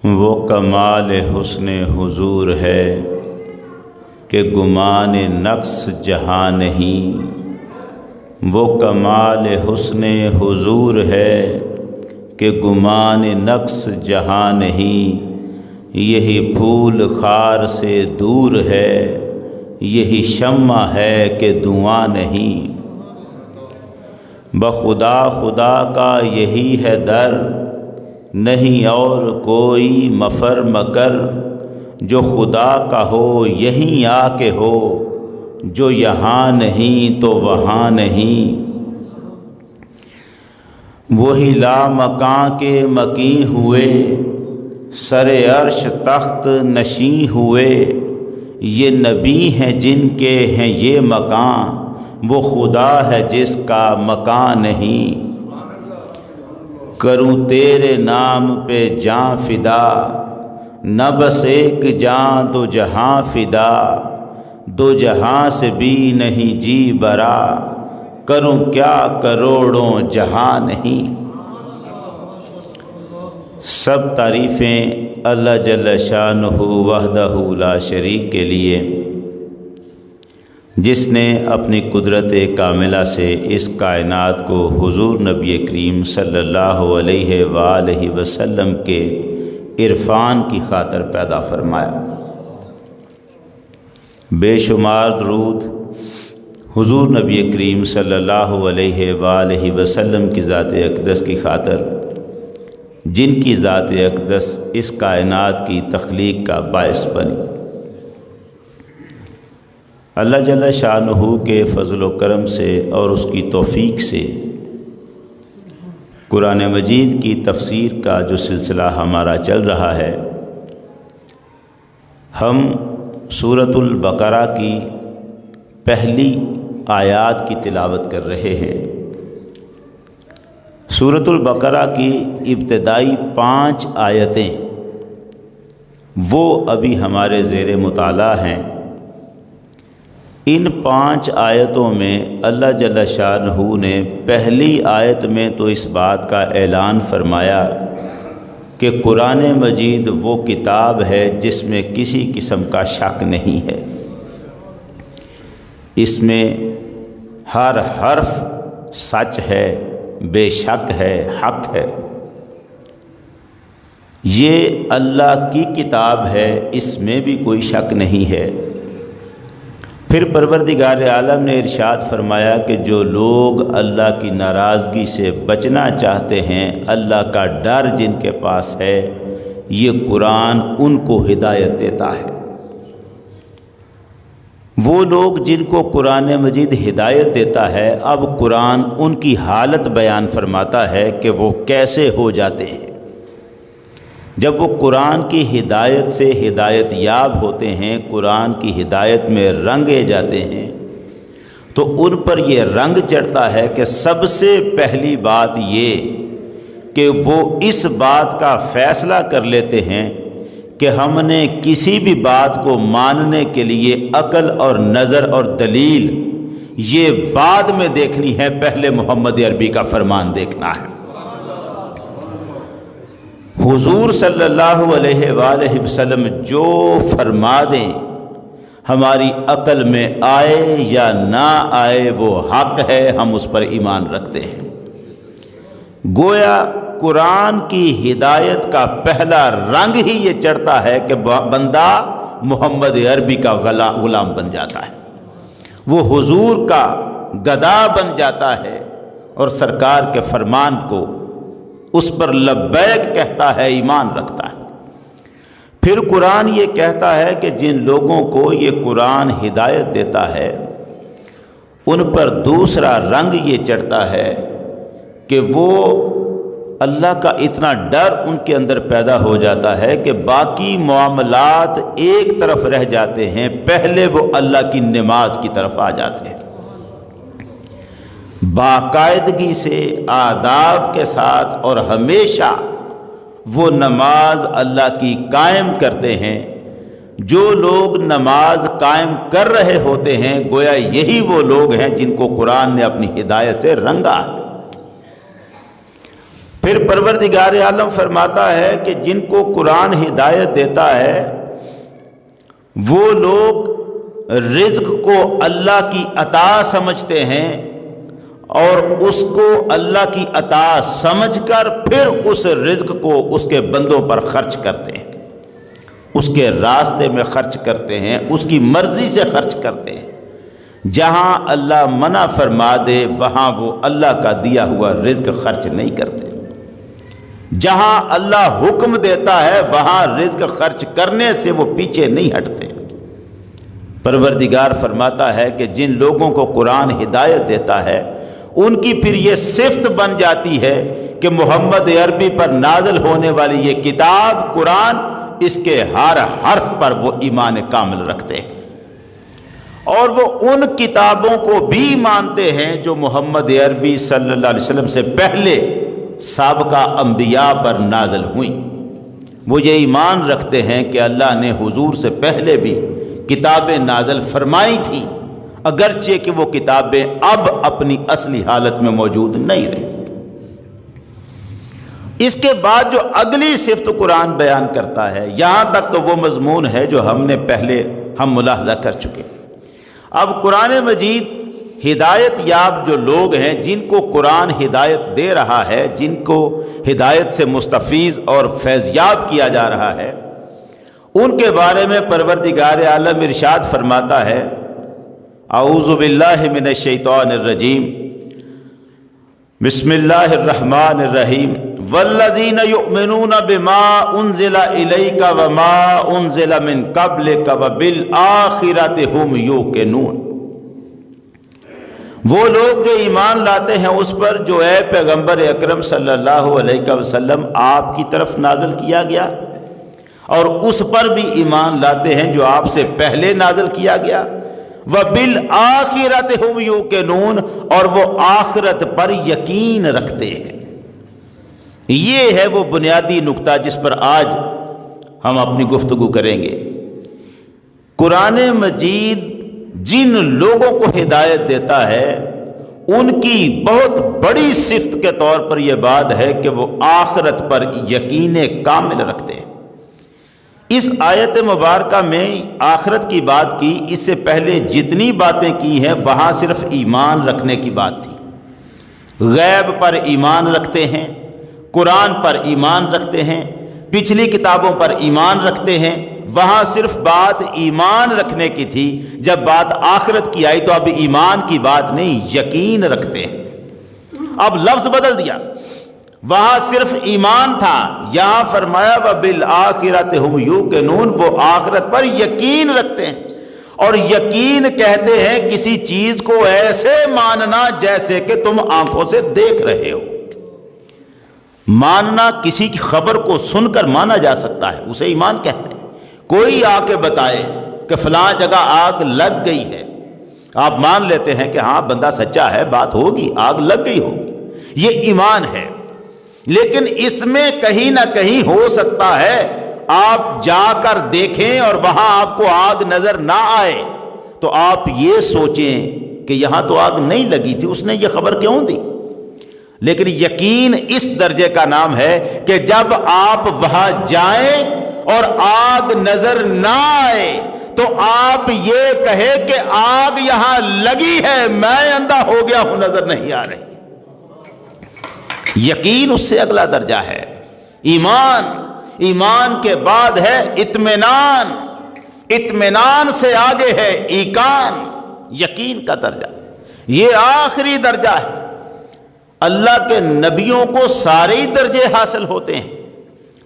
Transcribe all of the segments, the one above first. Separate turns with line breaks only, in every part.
وہ کمال حسن حضور ہے کہ گمان نقص جہاں نہیں۔ وہ کمال حسن حضور ہے کہ گمان نقص جہاں نہیں۔ یہی پھول خار سے دور ہے، یہی شمع ہے کہ دھواں نہیں۔ بخدا خدا کا یہی ہے در، نہیں اور کوئی مفر مگر۔ جو خدا کا ہو یہیں آ کے ہو، جو یہاں نہیں تو وہاں نہیں۔ وہی لامکاں کے مکیں ہوئے، سر عرش تخت نشیں ہوئے۔ یہ نبی ہیں جن کے ہیں یہ مکان، وہ خدا ہے جس کا مکان نہیں۔ کروں تیرے نام پہ جاں فدا، نہ بس ایک جاں دو جہاں فدا۔ دو جہاں سے بھی نہیں جی برا، کروں کیا کروڑوں جہاں نہیں۔ سب تعریفیں اللہ جل شانہ وحدہ لا شریک کے لیے، جس نے اپنی قدرت کاملہ سے اس کائنات کو حضور نبی کریم صلی اللہ علیہ وآلہ وسلم کے عرفان کی خاطر پیدا فرمایا۔ بے شمار درود حضور نبی کریم صلی اللہ علیہ وآلہ وسلم کی ذات اقدس کی خاطر، جن کی ذات اقدس اس کائنات کی تخلیق کا باعث بنی۔ اللہ جل شانہ کے فضل و کرم سے اور اس کی توفیق سے قرآن مجید کی تفسیر کا جو سلسلہ ہمارا چل رہا ہے، ہم سورۃ البقرہ کی پہلی آیات کی تلاوت کر رہے ہیں۔ سورۃ البقرہ کی ابتدائی 5 آیتیں وہ ابھی ہمارے زیر مطالعہ ہیں۔ ان 5 آیتوں میں اللہ جل شانہ نے پہلی آیت میں تو اس بات کا اعلان فرمایا کہ قرآن مجید وہ کتاب ہے جس میں کسی قسم کا شک نہیں ہے، اس میں ہر حرف سچ ہے، بے شک ہے، حق ہے۔ یہ اللہ کی کتاب ہے، اس میں بھی کوئی شک نہیں ہے۔ پھر پروردگار عالم نے ارشاد فرمایا کہ جو لوگ اللہ کی ناراضگی سے بچنا چاہتے ہیں، اللہ کا ڈر جن کے پاس ہے، یہ قرآن ان کو ہدایت دیتا ہے۔ وہ لوگ جن کو قرآن مجید ہدایت دیتا ہے، اب قرآن ان کی حالت بیان فرماتا ہے کہ وہ کیسے ہو جاتے ہیں۔ جب وہ قرآن کی ہدایت سے ہدایت یاب ہوتے ہیں، قرآن کی ہدایت میں رنگے جاتے ہیں، تو ان پر یہ رنگ چڑھتا ہے کہ سب سے پہلی بات یہ کہ وہ اس بات کا فیصلہ کر لیتے ہیں کہ ہم نے کسی بھی بات کو ماننے کے لیے عقل اور نظر اور دلیل یہ بعد میں دیکھنی ہے، پہلے محمد عربی کا فرمان دیکھنا ہے۔ حضور صلی اللہ علیہ وآلہ وسلم جو فرما دیں، ہماری عقل میں آئے یا نہ آئے وہ حق ہے، ہم اس پر ایمان رکھتے ہیں۔ گویا قرآن کی ہدایت کا پہلا رنگ ہی یہ چڑھتا ہے کہ بندہ محمد عربی کا غلام بن جاتا ہے، وہ حضور کا گدا بن جاتا ہے اور سرکار کے فرمان کو اس پر لبیک کہتا ہے، ایمان رکھتا ہے۔ پھر قرآن یہ کہتا ہے کہ جن لوگوں کو یہ قرآن ہدایت دیتا ہے، ان پر دوسرا رنگ یہ چڑھتا ہے کہ وہ اللہ کا اتنا ڈر ان کے اندر پیدا ہو جاتا ہے کہ باقی معاملات ایک طرف رہ جاتے ہیں، پہلے وہ اللہ کی نماز کی طرف آ جاتے ہیں۔ باقاعدگی سے آداب کے ساتھ اور ہمیشہ وہ نماز اللہ کی قائم کرتے ہیں۔ جو لوگ نماز قائم کر رہے ہوتے ہیں، گویا یہی وہ لوگ ہیں جن کو قرآن نے اپنی ہدایت سے رنگا ہے۔ پھر پروردگار عالم فرماتا ہے کہ جن کو قرآن ہدایت دیتا ہے وہ لوگ رزق کو اللہ کی عطا سمجھتے ہیں اور اس کو اللہ کی عطا سمجھ کر پھر اس رزق کو اس کے بندوں پر خرچ کرتے ہیں، اس کے راستے میں خرچ کرتے ہیں، اس کی مرضی سے خرچ کرتے ہیں۔ جہاں اللہ منع فرما دے وہاں وہ اللہ کا دیا ہوا رزق خرچ نہیں کرتے، جہاں اللہ حکم دیتا ہے وہاں رزق خرچ کرنے سے وہ پیچھے نہیں ہٹتے۔ پروردگار فرماتا ہے کہ جن لوگوں کو قرآن ہدایت دیتا ہے ان کی پھر یہ صفت بن جاتی ہے کہ محمد عربی پر نازل ہونے والی یہ کتاب قرآن، اس کے ہر حرف پر وہ ایمان کامل رکھتے ہیں، اور وہ ان کتابوں کو بھی مانتے ہیں جو محمد عربی صلی اللہ علیہ وسلم سے پہلے سابقہ انبیاء پر نازل ہوئیں۔ وہ یہ ایمان رکھتے ہیں کہ اللہ نے حضور سے پہلے بھی کتابیں نازل فرمائی تھیں، اگرچہ کہ وہ کتابیں اب اپنی اصلی حالت میں موجود نہیں رہی۔ اس کے بعد جو اگلی صفت قرآن بیان کرتا ہے، یہاں تک تو وہ مضمون ہے جو ہم نے پہلے ملاحظہ کر چکے۔ اب قرآن مجید ہدایت یاب جو لوگ ہیں، جن کو قرآن ہدایت دے رہا ہے، جن کو ہدایت سے مستفیض اور فیضیاب کیا جا رہا ہے، ان کے بارے میں پروردگار عالم ارشاد فرماتا ہے، اعوذ باللہ من الشیطان الرجیم، بسم اللہ الرحمن الرحیم، والذین یؤمنون بما انزل الیک وما انزل من قبلک وبالآخرۃ ھم یوقنون۔ وہ لوگ جو ایمان لاتے ہیں اس پر جو اے پیغمبر اکرم صلی اللہ علیہ وسلم آپ کی طرف نازل کیا گیا، اور اس پر بھی ایمان لاتے ہیں جو آپ سے پہلے نازل کیا گیا، وَبِالْآخِرَةِ هُمْ يُوقِنُونَ، اور وہ آخرت پر یقین رکھتے ہیں۔ یہ ہے وہ بنیادی نقطہ جس پر آج ہم اپنی گفتگو کریں گے۔ قرآن مجید جن لوگوں کو ہدایت دیتا ہے ان کی بہت بڑی صفت کے طور پر یہ بات ہے کہ وہ آخرت پر یقین کامل رکھتے ہیں۔ اس آیت مبارکہ میں آخرت کی بات کی، اس سے پہلے جتنی باتیں کی ہیں وہاں صرف ایمان رکھنے کی بات تھی۔ غیب پر ایمان رکھتے ہیں، قرآن پر ایمان رکھتے ہیں، پچھلی کتابوں پر ایمان رکھتے ہیں، وہاں صرف بات ایمان رکھنے کی تھی۔ جب بات آخرت کی آئی تو اب ایمان کی بات نہیں، یقین رکھتے ہیں۔ اب لفظ بدل دیا، وہاں صرف ایمان تھا، یہاں فرمایا وَبِالْآخِرَةِ هُمْ یُوقِنُونَ، وہ آخرت پر یقین رکھتے ہیں۔ اور یقین کہتے ہیں کسی چیز کو ایسے ماننا جیسے کہ تم آنکھوں سے دیکھ رہے ہو۔ ماننا کسی کی خبر کو سن کر مانا جا سکتا ہے، اسے ایمان کہتے ہیں۔ کوئی آ کے بتائے کہ فلاں جگہ آگ لگ گئی ہے، آپ مان لیتے ہیں کہ ہاں بندہ سچا ہے، بات ہوگی، آگ لگ گئی ہوگی، یہ ایمان ہے۔ لیکن اس میں کہیں نہ کہیں ہو سکتا ہے آپ جا کر دیکھیں اور وہاں آپ کو آگ نظر نہ آئے تو آپ یہ سوچیں کہ یہاں تو آگ نہیں لگی تھی، اس نے یہ خبر کیوں دی؟ لیکن یقین اس درجے کا نام ہے کہ جب آپ وہاں جائیں اور آگ نظر نہ آئے تو آپ یہ کہے کہ آگ یہاں لگی ہے، میں اندھا ہو گیا ہوں، نظر نہیں آ رہی۔ یقین اس سے اگلا درجہ ہے۔ ایمان کے بعد ہے اطمینان، اطمینان سے آگے ہے ایقان، یقین کا درجہ، یہ آخری درجہ ہے۔ اللہ کے نبیوں کو سارے درجے حاصل ہوتے ہیں،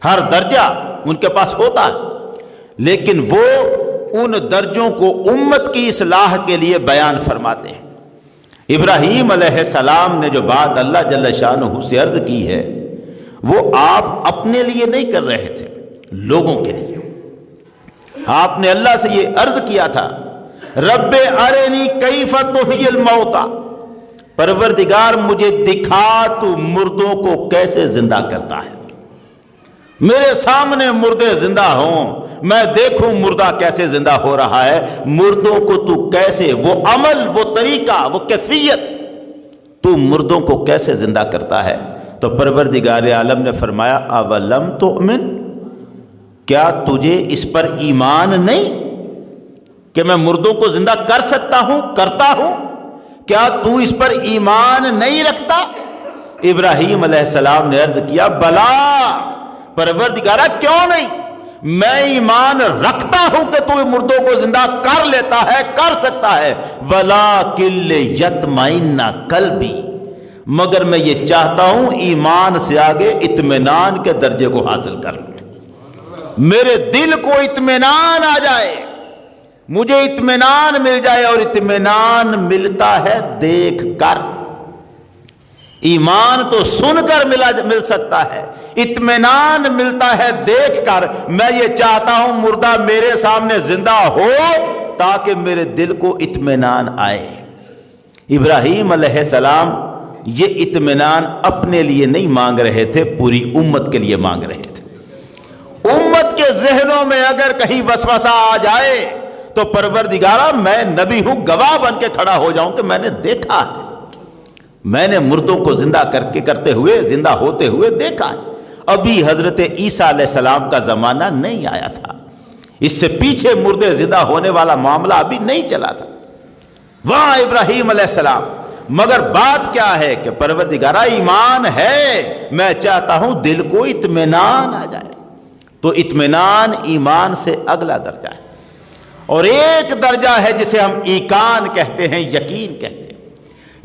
ہر درجہ ان کے پاس ہوتا ہے، لیکن وہ ان درجوں کو امت کی اصلاح کے لیے بیان فرماتے ہیں۔ ابراہیم علیہ السلام نے جو بات اللہ جل شانہ سے عرض کی ہے وہ آپ اپنے لیے نہیں کر رہے تھے، لوگوں کے لیے۔ آپ نے اللہ سے یہ عرض کیا تھا، رب ارنی کیف تحیی الموتى، پروردگار مجھے دکھا تو مردوں کو کیسے زندہ کرتا ہے، میرے سامنے مردے زندہ ہوں، میں دیکھوں مردہ کیسے زندہ ہو رہا ہے، مردوں کو تو کیسے، وہ عمل، وہ طریقہ، وہ کیفیت، تو مردوں کو کیسے زندہ کرتا ہے۔ تو پروردگار عالم نے فرمایا اولم تؤمن، کیا تجھے اس پر ایمان نہیں کہ میں مردوں کو زندہ کر سکتا ہوں، کرتا ہوں؟ کیا تو اس پر ایمان نہیں رکھتا؟ ابراہیم علیہ السلام نے عرض کیا بلا پروردگارا کیوں نہیں، میں ایمان رکھتا ہوں کہ تو مردوں کو زندہ کر لیتا ہے، کر سکتا ہے، وَلَٰكِن لِيَطْمَئِنَّ قَلْبِي، مگر میں یہ چاہتا ہوں ایمان سے آگے اطمینان کے درجے کو حاصل کر لوں، میرے دل کو اطمینان آ جائے، مجھے اطمینان مل جائے، اور اطمینان ملتا ہے دیکھ کر۔ ایمان تو سن کر مل سکتا ہے، اطمینان ملتا ہے دیکھ کر۔ میں یہ چاہتا ہوں مردہ میرے سامنے زندہ ہو تاکہ میرے دل کو اطمینان آئے۔ ابراہیم علیہ السلام یہ اطمینان اپنے لیے نہیں مانگ رہے تھے، پوری امت کے لیے مانگ رہے تھے۔ امت کے ذہنوں میں اگر کہیں وسوسہ آ جائے تو پروردگارا میں نبی ہوں، گواہ بن کے کھڑا ہو جاؤں کہ میں نے دیکھا ہے، میں نے مردوں کو زندہ کرتے ہوئے، زندہ ہوتے ہوئے دیکھا ہے۔ ابھی حضرت عیسیٰ علیہ السلام کا زمانہ نہیں آیا تھا، اس سے پیچھے مردے زندہ ہونے والا معاملہ ابھی نہیں چلا تھا، وہاں ابراہیم علیہ السلام۔ مگر بات کیا ہے کہ پروردگارہ ایمان ہے، میں چاہتا ہوں دل کو اطمینان آ جائے۔ تو اطمینان ایمان سے اگلا درجہ ہے، اور ایک درجہ ہے جسے ہم ایقان کہتے ہیں، یقین کہتے ہیں۔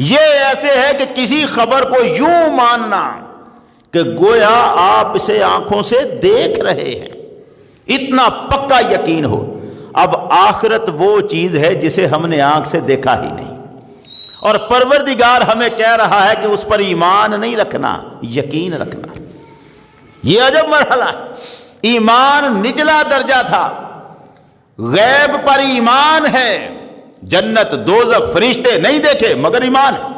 یہ ایسے ہے کہ کسی خبر کو یوں ماننا کہ گویا آپ اسے آنکھوں سے دیکھ رہے ہیں، اتنا پکا یقین ہو۔ اب آخرت وہ چیز ہے جسے ہم نے آنکھ سے دیکھا ہی نہیں، اور پروردگار ہمیں کہہ رہا ہے کہ اس پر ایمان نہیں رکھنا، یقین رکھنا۔ یہ عجب مرحلہ ہے۔ ایمان نچلا درجہ تھا، غیب پر ایمان ہے، جنت دوزخ فرشتے نہیں دیکھے مگر ایمان ہے۔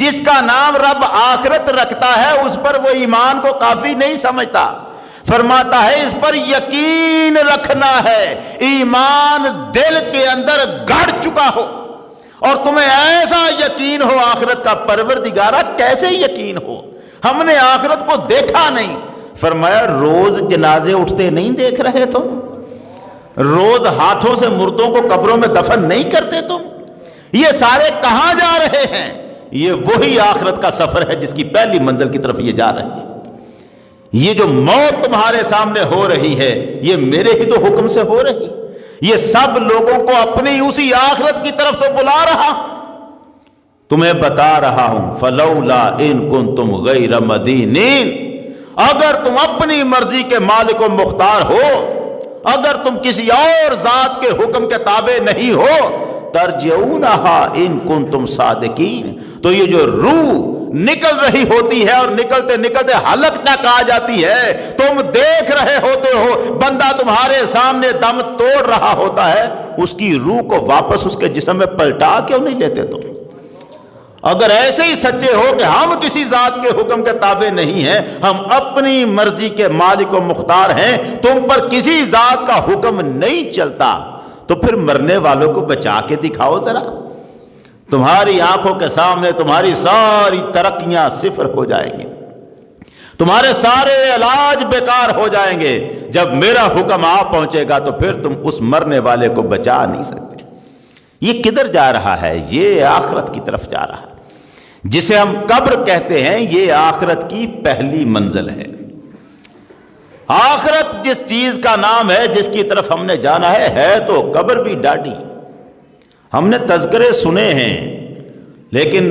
جس کا نام رب آخرت رکھتا ہے اس پر وہ ایمان کو کافی نہیں سمجھتا، فرماتا ہے اس پر یقین رکھنا ہے۔ ایمان دل کے اندر گڑ چکا ہو اور تمہیں ایسا یقین ہو آخرت کا، پروردگارہ کیسے یقین ہو، ہم نے آخرت کو دیکھا نہیں۔ فرمایا روز جنازے اٹھتے نہیں دیکھ رہے تم، روز ہاتھوں سے مردوں کو قبروں میں دفن نہیں کرتے تم، یہ سارے کہاں جا رہے ہیں؟ یہ وہی آخرت کا سفر ہے جس کی پہلی منزل کی طرف یہ جا رہے ہیں۔ یہ جو موت تمہارے سامنے ہو رہی ہے یہ میرے ہی تو حکم سے ہو رہی، یہ سب لوگوں کو اپنی اسی آخرت کی طرف تو بلا رہا، تمہیں بتا رہا ہوں فلولا ان کنتم غیر مدینین، اگر تم اپنی مرضی کے مالک و مختار ہو، اگر تم کسی اور ذات کے حکم کے تابع نہیں ہو، ترجعونہا ان کنتم صادقین، تو یہ جو روح نکل رہی ہوتی ہے اور نکلتے نکلتے حلق تک آ جاتی ہے، تم دیکھ رہے ہوتے ہو بندہ تمہارے سامنے دم توڑ رہا ہوتا ہے، اس کی روح کو واپس اس کے جسم میں پلٹا کیوں نہیں لیتے تم؟ اگر ایسے ہی سچے ہو کہ ہم کسی ذات کے حکم کے تابع نہیں ہیں، ہم اپنی مرضی کے مالک و مختار ہیں، تم پر کسی ذات کا حکم نہیں چلتا، تو پھر مرنے والوں کو بچا کے دکھاؤ ذرا، تمہاری آنکھوں کے سامنے تمہاری ساری ترقیاں صفر ہو جائیں گی، تمہارے سارے علاج بیکار ہو جائیں گے۔ جب میرا حکم آ پہنچے گا تو پھر تم اس مرنے والے کو بچا نہیں سکتے۔ یہ کدھر جا رہا ہے؟ یہ آخرت کی طرف جا رہا ہے، جسے ہم قبر کہتے ہیں، یہ آخرت کی پہلی منزل ہے۔ آخرت جس چیز کا نام ہے جس کی طرف ہم نے جانا ہے تو قبر بھی ڈاڈی۔ ہم نے تذکرے سنے ہیں لیکن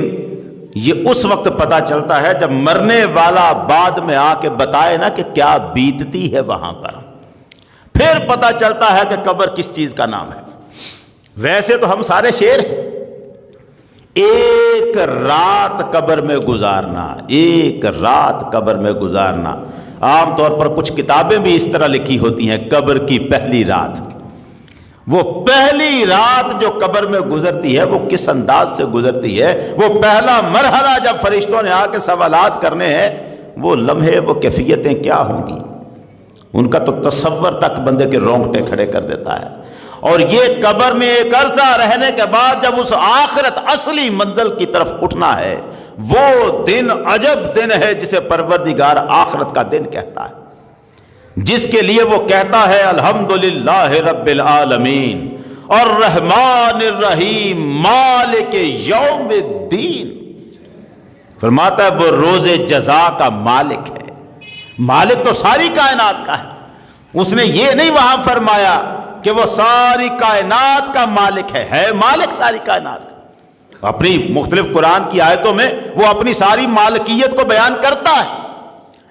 یہ اس وقت پتہ چلتا ہے جب مرنے والا بعد میں آ کے بتائے نا کہ کیا بیتتی ہے وہاں پر، پھر پتہ چلتا ہے کہ قبر کس چیز کا نام ہے۔ ویسے تو ہم سارے شیر ہیں، ایک رات قبر میں گزارنا، ایک رات قبر میں گزارنا، عام طور پر کچھ کتابیں بھی اس طرح لکھی ہوتی ہیں، قبر کی پہلی رات۔ وہ پہلی رات جو قبر میں گزرتی ہے وہ کس انداز سے گزرتی ہے، وہ پہلا مرحلہ جب فرشتوں نے آ کے سوالات کرنے ہیں، وہ لمحے وہ کیفیتیں کیا ہوں گی، ان کا تو تصور تک بندے کے رونگٹے کھڑے کر دیتا ہے۔ اور یہ قبر میں ایک عرصہ رہنے کے بعد جب اس آخرت اصلی منزل کی طرف اٹھنا ہے، وہ دن عجب دن ہے جسے پروردگار آخرت کا دن کہتا ہے، جس کے لیے وہ کہتا ہے الحمدللہ رب العالمین الرحمن الرحیم مالک یوم الدین۔ فرماتا ہے وہ روز جزا کا مالک ہے۔ مالک تو ساری کائنات کا ہے، اس نے یہ نہیں وہاں فرمایا کہ وہ ساری کائنات کا مالک ہے مالک ساری کائنات کا۔ اپنی مختلف قرآن کی آیتوں میں وہ اپنی ساری مالکیت کو بیان کرتا ہے،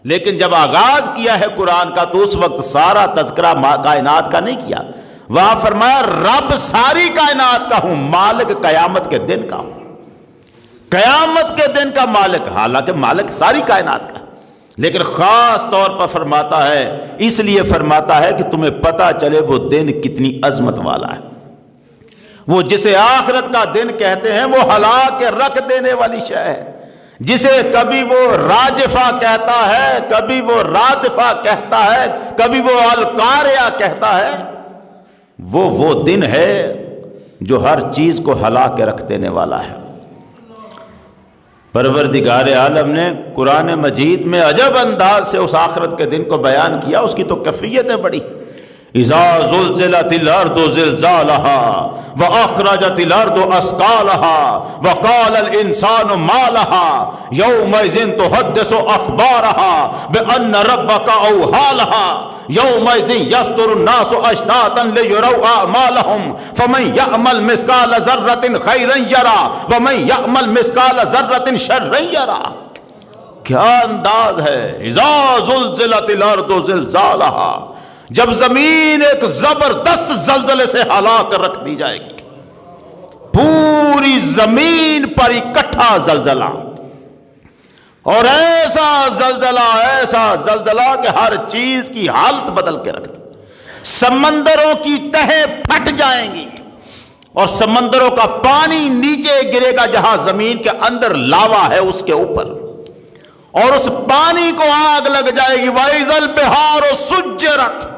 لیکن جب آغاز کیا ہے قرآن کا تو اس وقت سارا تذکرہ کائنات کا نہیں کیا، وہاں فرمایا رب ساری کائنات کا ہوں، مالک قیامت کے دن کا ہوں، قیامت کے دن کا مالک، حالانکہ مالک ساری کائنات کا، لیکن خاص طور پر فرماتا ہے، اس لیے فرماتا ہے کہ تمہیں پتہ چلے وہ دن کتنی عظمت والا ہے۔ وہ جسے آخرت کا دن کہتے ہیں وہ ہلا کے رکھ دینے والی شے ہے، جسے کبھی وہ راجفہ کہتا ہے، کبھی وہ رادفہ کہتا ہے، کبھی وہ القاریہ کہتا ہے، وہ دن ہے جو ہر چیز کو ہلا کے رکھ دینے والا ہے۔ پروردگار عالم نے قرآن مجید میں عجب انداز سے اس آخرت کے دن کو بیان کیا، اس کی تو کیفیت ہے بڑی۔ اذا زلزلت الارض زلزالها واخرجت الارض اثقالها وقال الانسان ما لها يومئذ تحدث اخبارها بان ربك اوحى لها يومئذ يصدر الناس اشتاتا ليروا اعمالهم فمن يعمل مثقال ذرة خيرا يرى ومن يعمل مثقال ذرة شرا يرى۔ کیا انداز ہے، اذا زلزلت الارض زلزالها، جب زمین ایک زبردست زلزلے سے ہلا کر رکھ دی جائے گی، پوری زمین پر اکٹھا زلزلہ، اور ایسا زلزلہ کہ ہر چیز کی حالت بدل کے رکھ دے، سمندروں کی تہیں پھٹ جائیں گی اور سمندروں کا پانی نیچے گرے گا، جہاں زمین کے اندر لاوا ہے اس کے اوپر، اور اس پانی کو آگ لگ جائے گی۔ وَإِذَا الْبِحَارُ سُجِّرَتْ،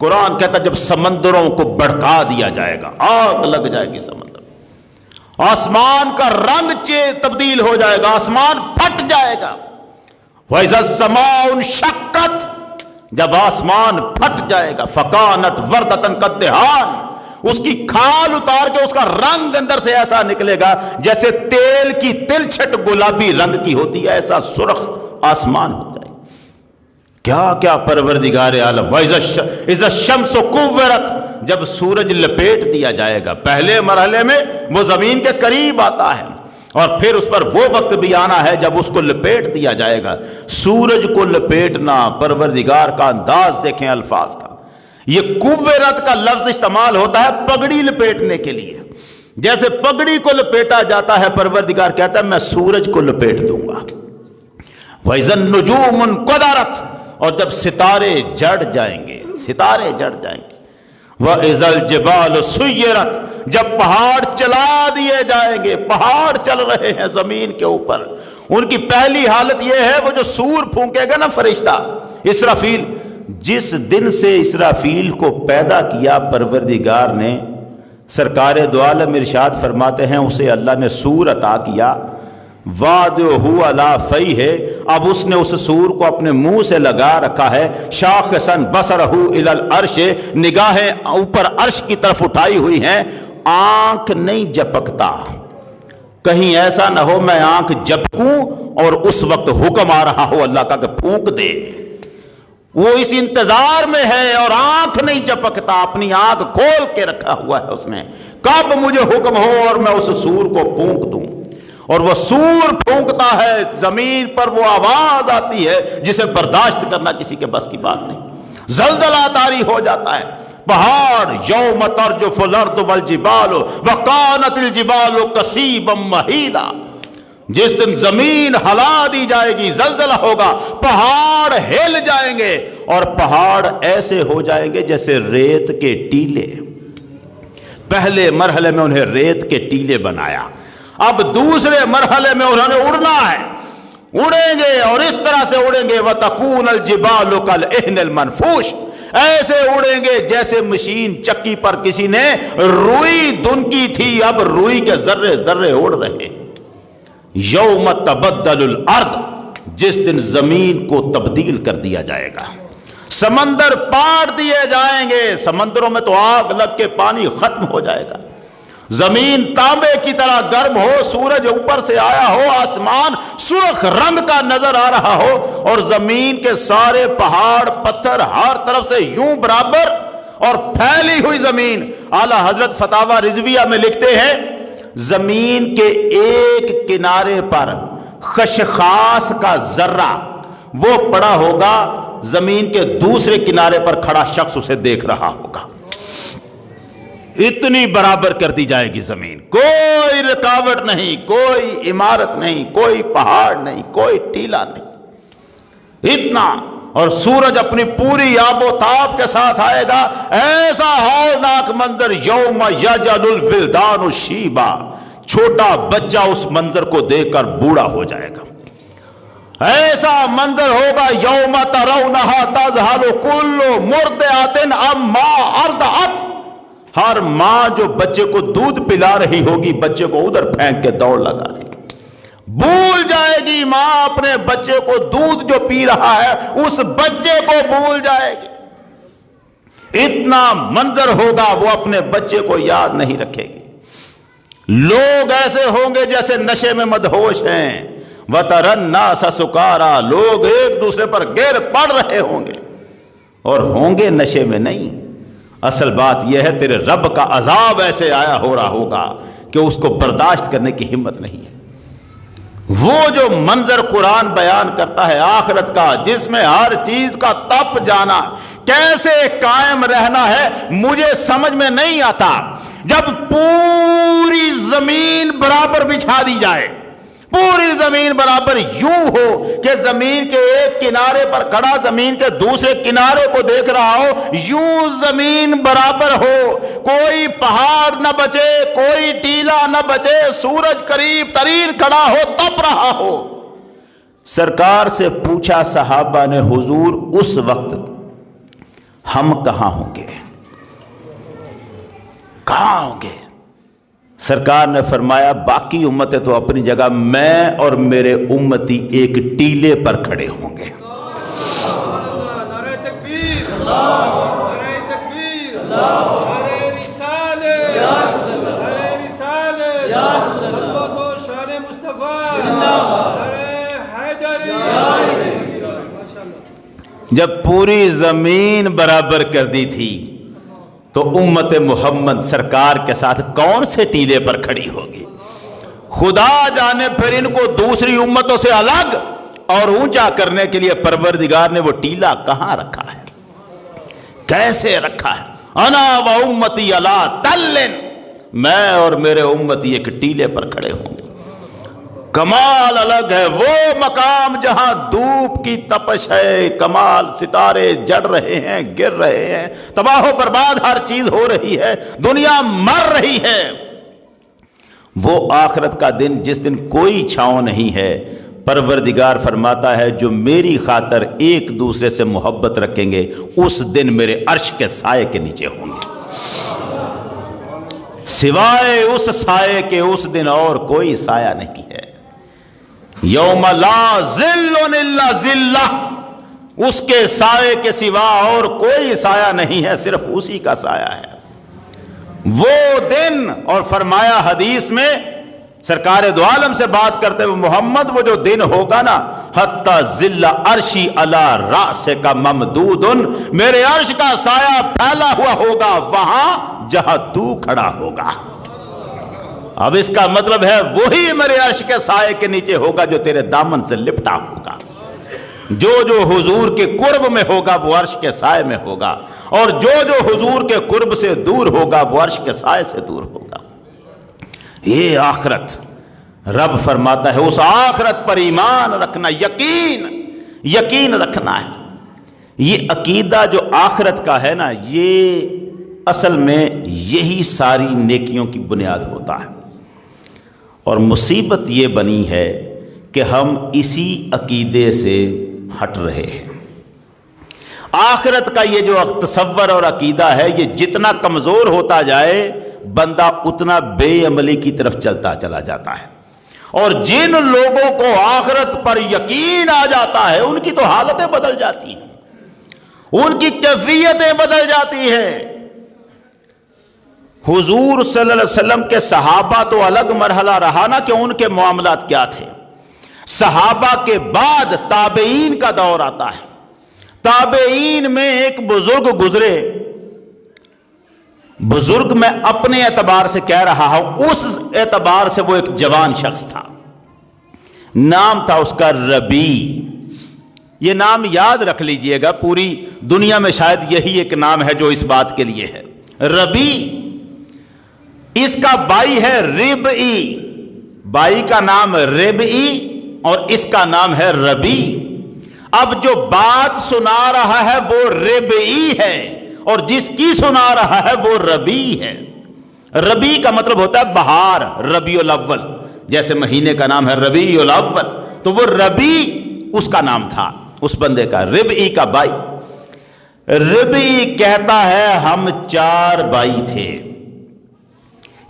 قرآن کہتا ہے جب سمندروں کو بھڑکا دیا جائے گا، آگ لگ جائے گی سمندر، آسمان کا رنگ تبدیل ہو جائے گا، آسمان پھٹ جائے گا۔ وَإِذَا السَّمَاءُ انشَقَّتْ، جب آسمان پھٹ جائے گا، فَكَانَتْ وَرْدَةً كَالدِّهَانِ، اس کی کھال اتار کے اس کا رنگ اندر سے ایسا نکلے گا جیسے تیل کی تلچھٹ گلابی رنگ کی ہوتی ہے، ایسا سرخ آسمان ہو جائے گا۔ کیا کیا پروردگار عالم۔ وَإِذَا الشَّمْسُ كُوِّرَتْ، جب سورج لپیٹ دیا جائے گا، پہلے مرحلے میں وہ زمین کے قریب آتا ہے، اور پھر اس پر وہ وقت بھی آنا ہے جب اس کو لپیٹ دیا جائے گا۔ سورج کو لپیٹنا، پروردگار کا انداز دیکھیں الفاظ کا، یہ کوّرت کا لفظ استعمال ہوتا ہے پگڑی لپیٹنے کے لیے، جیسے پگڑی کو لپیٹا جاتا ہے، پروردگار کہتا ہے میں سورج کو لپیٹ دوں گا۔ وَإِذَا النُّجُومُ انقَدَرَتْ، اور جب ستارے جڑ جائیں گے، ستارے جڑ جائیں گے۔ وَإِذَا الْجِبَالُ سُيِّرَتْ، جب پہاڑ چلا دیے جائیں گے، پہاڑ چل رہے ہیں زمین کے اوپر، ان کی پہلی حالت یہ ہے وہ جو سور پھونکے گا نا فرشتہ اسرافیل، جس دن سے اسرافیل کو پیدا کیا پروردگار نے، سرکار دو عالم ارشاد فرماتے ہیں اسے اللہ نے سور عطا کیا، وَادُهُ عَلَى فَيْهِ، اب اس نے اس سور کو اپنے منہ سے لگا رکھا ہے، شَاخِصًا بَصَرَهُ إِلَى الْعَرْشِ، نگاہیں اوپر عرش کی طرف اٹھائی ہوئی ہیں، آنکھ نہیں جھپکتا، کہیں ایسا نہ ہو میں آنکھ جھپکوں اور اس وقت حکم آ رہا ہو اللہ کا کہ پھونک دے، وہ اس انتظار میں ہے اور آنکھ نہیں جھپکتا، اپنی آنکھ کھول کے رکھا ہوا ہے اس نے، کب مجھے حکم ہو اور میں اس سور کو پھونک دوں، اور وہ سور پھونکتا ہے، زمین پر وہ آواز آتی ہے جسے برداشت کرنا کسی کے بس کی بات نہیں، زلزلہ طاری ہو جاتا ہے، پہاڑ یوم ترجف الارض والجبال وکانت الجبال کثیبا مہیلا، جس دن زمین ہلا دی جائے گی، زلزلہ ہوگا، پہاڑ ہل جائیں گے، اور پہاڑ ایسے ہو جائیں گے جیسے ریت کے ٹیلے۔ پہلے مرحلے میں انہیں ریت کے ٹیلے بنایا، اب دوسرے مرحلے میں انہوں نے اڑنا ہے، اڑیں گے اور اس طرح سے اڑیں گے، وَتَكُونَ الْجِبَالُ كَالْعِهْنِ الْمَنْفُوشِ، ایسے اڑیں گے جیسے مشین چکی پر کسی نے روئی دھنکی تھی، اب روئی کے ذرے ذرے اڑ رہے۔ یوم تبدل الارض، جس دن زمین کو تبدیل کر دیا جائے گا، سمندر پاٹ دیے جائیں گے، سمندروں میں تو آگ لگ کے پانی ختم ہو جائے گا، زمین تانبے کی طرح گرم ہو، سورج اوپر سے آیا ہو، آسمان سرخ رنگ کا نظر آ رہا ہو، اور زمین کے سارے پہاڑ پتھر ہر طرف سے یوں برابر اور پھیلی ہوئی زمین۔ اعلیٰ حضرت فتاوی رضویہ میں لکھتے ہیں زمین کے ایک کنارے پر خشخاش کا ذرہ وہ پڑا ہوگا، زمین کے دوسرے کنارے پر کھڑا شخص اسے دیکھ رہا ہوگا۔ اتنی برابر کر دی جائے گی زمین، کوئی رکاوٹ نہیں، کوئی عمارت نہیں، کوئی پہاڑ نہیں، کوئی ٹیلا نہیں، اتنا۔ اور سورج اپنی پوری آب و تاب کے ساتھ آئے گا، ایسا ہولناک منظر، یوم یجعل الولدان شیبا، چھوٹا بچہ اس منظر کو دیکھ کر بوڑھا ہو جائے گا۔ ایسا منظر ہوگا یوم ترونہا تذہل کل مرضعۃ عما ارضعت، ہر ماں جو بچے کو دودھ پلا رہی ہوگی بچے کو ادھر پھینک کے دوڑ لگا دے گی، بھول جائے گی ماں اپنے بچے کو، دودھ جو پی رہا ہے اس بچے کو بھول جائے گی، اتنا منظر ہوگا وہ اپنے بچے کو یاد نہیں رکھے گی۔ لوگ ایسے ہوں گے جیسے نشے میں مدہوش ہیں، وَتَرَى النَّاسَ سُكَارَى، لوگ ایک دوسرے پر گر پڑ رہے ہوں گے، اور ہوں گے نشے میں نہیں۔ اصل بات یہ ہے تیرے رب کا عذاب ایسے آیا ہو رہا ہوگا کہ اس کو برداشت کرنے کی ہمت نہیں ہے۔ وہ جو منظر قرآن بیان کرتا ہے آخرت کا، جس میں ہر چیز کا تپ جانا، کیسے قائم رہنا ہے، مجھے سمجھ میں نہیں آتا۔ جب پوری زمین برابر بچھا دی جائے، پوری زمین برابر یوں ہو کہ زمین کے ایک کنارے پر کھڑا زمین کے دوسرے کنارے کو دیکھ رہا ہو، یوں زمین برابر ہو، کوئی پہاڑ نہ بچے، کوئی ٹیلا نہ بچے، سورج قریب ترین کھڑا ہو، تپ رہا ہو۔ سرکار سے پوچھا صحابہ نے، حضور اس وقت ہم کہاں ہوں گے، کہاں ہوں گے؟ سرکار نے فرمایا باقی امتیں تو اپنی جگہ، میں اور میرے امتی ایک ٹیلے پر کھڑے ہوں گے۔ نعرہ تکبیر، نعرہ تکبیر، نعرہ رسالت، نعرہ رسالت، خدمت و شان مصطفیٰ، نعرہ حیدری۔ جب پوری زمین برابر کر دی تھی تو امت محمد سرکار کے ساتھ کون سے ٹیلے پر کھڑی ہوگی؟ خدا جانے پھر ان کو دوسری امتوں سے الگ اور اونچا کرنے کے لیے پروردگار نے وہ ٹیلا کہاں رکھا ہے، کیسے رکھا ہے۔ انا و امتی علی تل، میں اور میرے امتی ایک ٹیلے پر کھڑے ہوں گے۔ کمال الگ ہے، وہ مقام جہاں دھوپ کی تپش ہے، کمال ستارے جڑ رہے ہیں، گر رہے ہیں، تباہ و برباد ہر چیز ہو رہی ہے، دنیا مر رہی ہے۔ وہ آخرت کا دن جس دن کوئی چھاؤں نہیں ہے، پروردگار فرماتا ہے جو میری خاطر ایک دوسرے سے محبت رکھیں گے اس دن میرے عرش کے سائے کے نیچے ہوں گے، سوائے اس سائے کے اس دن اور کوئی سایہ نہیں ہے۔ یوم لا ظل الا ظلہ، اس کے سائے کے سوا اور کوئی سایہ نہیں ہے، صرف اسی کا سایہ ہے وہ دن۔ اور فرمایا حدیث میں سرکار دو عالم سے بات کرتے ہوئے، محمد وہ جو دن ہوگا نا، حتی ظل عرشی علی رأسک ممدود، میرے عرش کا سایہ پھیلا ہوا ہوگا وہاں جہاں تو کھڑا ہوگا۔ اب اس کا مطلب ہے وہی میرے عرش کے سائے کے نیچے ہوگا جو تیرے دامن سے لپٹا ہوگا، جو جو حضور کے قرب میں ہوگا وہ عرش کے سائے میں ہوگا، اور جو جو حضور کے قرب سے دور ہوگا وہ عرش کے سائے سے دور ہوگا۔ یہ آخرت، رب فرماتا ہے اس آخرت پر ایمان رکھنا، یقین رکھنا ہے۔ یہ عقیدہ جو آخرت کا ہے نا، یہ اصل میں یہی ساری نیکیوں کی بنیاد ہوتا ہے، اور مصیبت یہ بنی ہے کہ ہم اسی عقیدے سے ہٹ رہے ہیں۔ آخرت کا یہ جو تصور اور عقیدہ ہے، یہ جتنا کمزور ہوتا جائے بندہ اتنا بے عملی کی طرف چلتا چلا جاتا ہے۔ اور جن لوگوں کو آخرت پر یقین آ جاتا ہے ان کی تو حالتیں بدل جاتی ہیں، ان کی کیفیتیں بدل جاتی ہیں۔ حضور صلی اللہ علیہ وسلم کے صحابہ تو الگ مرحلہ رہا نا کہ ان کے معاملات کیا تھے۔ صحابہ کے بعد تابعین کا دور آتا ہے۔ تابعین میں ایک بزرگ گزرے، بزرگ میں اپنے اعتبار سے کہہ رہا ہوں، اس اعتبار سے وہ ایک جوان شخص تھا، نام تھا اس کا ربی۔ یہ نام یاد رکھ لیجئے گا، پوری دنیا میں شاید یہی ایک نام ہے جو اس بات کے لیے ہے، ربی۔ اس کا بائی ہے ربعی، بائی کا نام ربعی اور اس کا نام ہے ربی۔ اب جو بات سنا رہا ہے وہ ربعی ہے اور جس کی سنا رہا ہے وہ ربی ہے۔ ربی کا مطلب ہوتا ہے بہار، ربیع الاول، جیسے مہینے کا نام ہے ربیع الاول، تو وہ ربی اس کا نام تھا، اس بندے کا، ربعی کا بھائی۔ ربعی کہتا ہے ہم 4 بھائی تھے،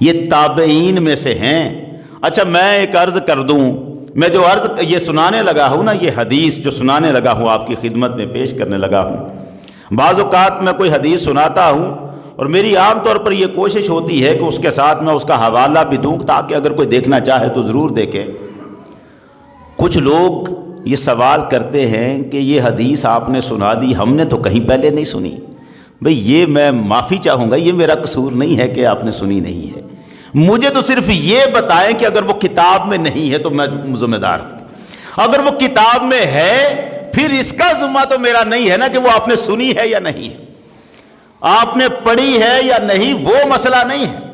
یہ تابعین میں سے ہیں۔ اچھا میں ایک عرض کر دوں، میں جو عرض یہ سنانے لگا ہوں نا، یہ حدیث جو سنانے لگا ہوں آپ کی خدمت میں پیش کرنے لگا ہوں، بعض اوقات میں کوئی حدیث سناتا ہوں اور میری عام طور پر یہ کوشش ہوتی ہے کہ اس کے ساتھ میں اس کا حوالہ بھی دوں تاکہ اگر کوئی دیکھنا چاہے تو ضرور دیکھے۔ کچھ لوگ یہ سوال کرتے ہیں کہ یہ حدیث آپ نے سنا دی، ہم نے تو کہیں پہلے نہیں سنی۔ بھئی یہ میں معافی چاہوں گا، یہ میرا قصور نہیں ہے کہ آپ نے سنی نہیں ہے، مجھے تو صرف یہ بتائیں کہ اگر وہ کتاب میں نہیں ہے تو میں ذمہ دار ہوں، اگر وہ کتاب میں ہے پھر اس کا ذمہ تو میرا نہیں ہے نا کہ وہ آپ نے سنی ہے یا نہیں ہے، آپ نے پڑھی ہے یا نہیں، وہ مسئلہ نہیں ہے۔